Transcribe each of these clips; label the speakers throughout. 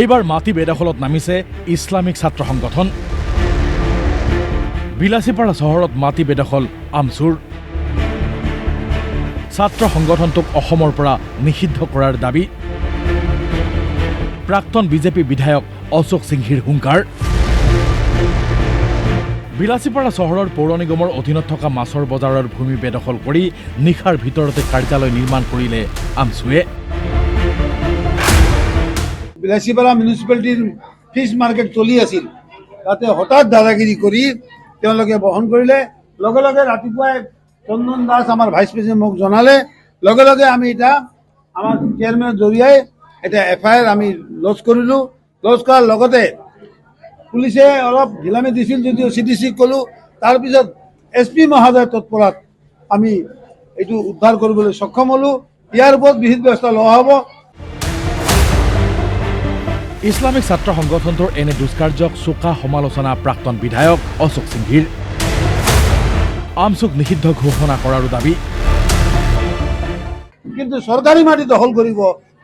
Speaker 1: এইবাৰ মাটি বেদখলত নামিছে ইছলামিক ছাত্ৰ সংগঠন। বিলাসীপাৰা চহৰত মাটি বেদখল আমচুৰ। ছাত্ৰ সংগঠনটোক অসমৰ পৰা নিষিদ্ধ কৰাৰ দাবী। প্ৰাক্তন বিজেপি বিধায়ক অশোক সিংঘিৰ হুংকাৰ। বিলাসীপাৰা চহৰৰ পৌৰ নিগমৰ অধীনত থকা মাছৰ বজাৰৰ ভূমি বেদখল কৰি নিশাৰ ভিতৰতে কাৰ্যালয় নিৰ্মাণ কৰিলে আমচুৱে।
Speaker 2: বিলাসীপাৰা মিউনিচিপালিটিৰ ফিছ মাৰ্কেট চলি আছিল, তাতে হঠাৎ দাদাগিৰি কৰি তেওঁলোকে বহন কৰিলে। লগে লগে ৰাতিপুৱাই চন্দন দাস আমাৰ ভাইচ প্ৰেচিডেণ্ট মোক জনালে, লগে লগে আমি এটা আমাৰ চেয়াৰমেনৰ জৰিয়াই এটা FIR আমি লজ কৰিলোঁ। লজ কৰাৰ লগতে পুলিচে অলপ ঢিলামি দিছিল যদিও CDC-ক ক'লোঁ। তাৰপিছত SP মহোদয়ৰ তৎপৰত আমি এইটো উদ্ধাৰ কৰিবলৈ সক্ষম হ'লোঁ। ইয়াৰ ওপৰত বিহিত ব্যৱস্থা লোৱা হ'ব।
Speaker 1: ইছলামিক ছাত্ৰ সংগঠনটোৰ এনে দুষ্কাৰ্যক চোকা সমালোচনা প্ৰাক্তন বিধায়ক অশোক সিংঘিৰ। আমচুক নিষিদ্ধ ঘোষণা কৰাৰো দাবী।
Speaker 2: কিন্তু চৰকাৰী মাটি দখল কৰিব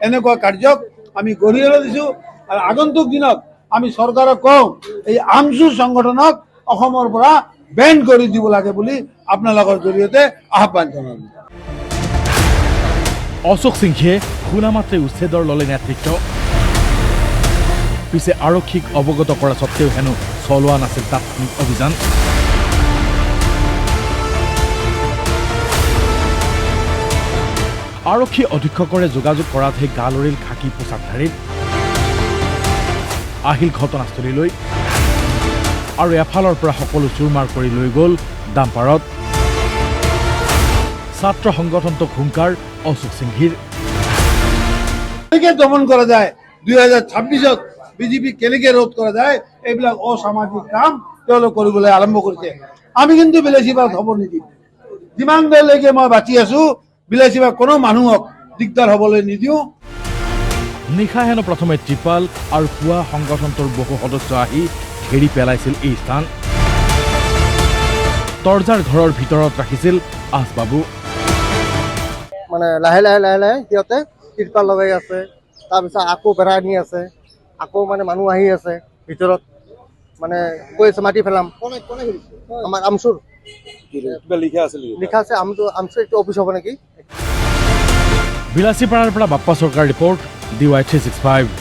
Speaker 2: এনেকুৱা কাৰ্যক আমি গৰিহণা দিছোঁ আৰু আগন্তুক দিনত আমি চৰকাৰক কওঁ এই আমচু সংগঠনক অসমৰ পৰা বেন কৰি দিব লাগে বুলি আপোনালোকৰ জৰিয়তে আহ্বান জনালোঁ।
Speaker 1: অশোক সিংঘিয়ে শুনা মাত্ৰে উচ্ছেদৰ ল'লে নেতৃত্ব। পিছে আৰক্ষীক অৱগত কৰা স্বত্তেও হেনো চলোৱা নাছিল তাৎক্ষণিক অভিযান। আৰক্ষী অধীক্ষকৰে যোগাযোগ কৰাতহে গা লৰিল খাকী পোচাকধাৰীত। আহিল ঘটনাস্থলীলৈ আৰু এফালৰ পৰা সকলো চুৰমাৰ কৰি লৈ গ'ল ডাম্পাৰত। ছাত্ৰ সংগঠনটোক হুংকাৰ অশোক সিংঘিৰ।
Speaker 2: কেনেকৈ দমন কৰা যায়, 2026-ত বিজেপি কেনেকৈ ৰোধ কৰা যায়, এইবিলাক অসামাজিক কাম তেওঁলোক কৰিবলৈ আৰম্ভ কৰিছে। আমি কিন্তু বিলাসীপাৰাত হ'ব নিদিম। যিমান দেৰিলৈকে মই বাচি আছোঁ, বিলাসীপাৰাত কোনো মানুহক দিগদাৰ হ'বলৈ নিদিওঁ।
Speaker 1: নিশা হেনো প্ৰথমে ত্ৰিপাল আৰু পুৱা সংগঠনটোৰ বহু সদস্য আহি ঘেৰি পেলাইছিল এই স্থান। তৰ্জাৰ ঘৰৰ ভিতৰত ৰাখিছিল আচবাবু।
Speaker 3: মানে লাহে লাহে লাহে লাহে সিহঁতে ত্ৰিপাল লগাই আছে, তাৰপিছত আকৌ বেৰা নি আছে, আকৌ মানে মানুহ আহি আছে ভিতৰত, মানে কৈ আছে মাটি পেলাম। আমাৰ আমচুৰ লিখা আছে আমচুৰ এইটো অফিচ হ'ব নেকি।
Speaker 1: বিলাসীপাৰাৰ পৰা বাপ্পা চৰকাৰ ৰিপৰ্ট DY365।